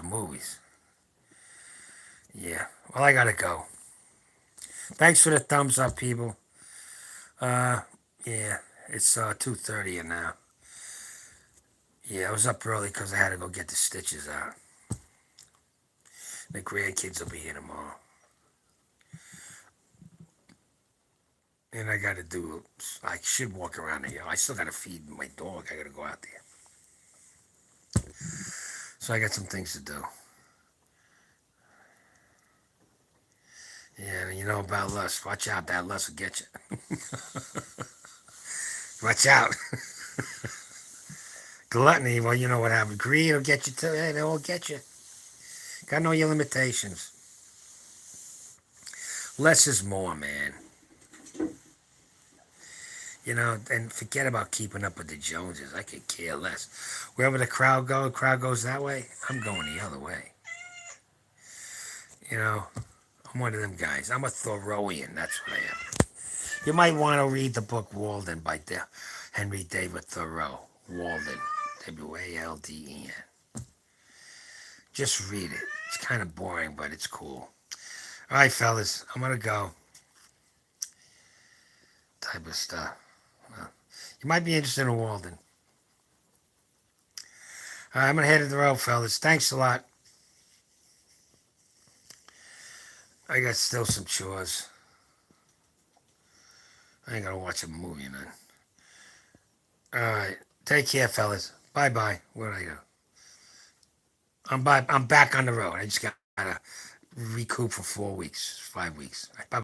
Yeah. Well, I gotta go. Thanks for the thumbs up, people. Yeah. It's 2:30 now. Yeah, I was up early because I had to go get the stitches out. The grandkids will be here tomorrow. And I gotta I should walk around here. I still gotta feed my dog. I gotta go out there. So I got some things to do. Yeah, and you know about lust. Watch out, that lust will get you. Watch out. Gluttony, well, you know what happens. Greed will get you too. Hey, they all get you. Gotta know your limitations. Less is more, man. And forget about keeping up with the Joneses. I could care less. Wherever the crowd goes that way, I'm going the other way. I'm one of them guys. I'm a Thoreauian. That's what I am. You might want to read the book Walden by Henry David Thoreau. Walden. Walden. Just read it. It's kind of boring, but it's cool. All right, fellas. I'm going to go. Type of stuff. Well, you might be interested in Walden. All right, I'm going to head to the road, fellas. Thanks a lot. I got still some chores. I ain't gonna watch a movie then. Alright. Take care, fellas. Bye-bye. Where'd I go? I'm back on the road. I just gotta recoup for 4 weeks, 5 weeks. Bye.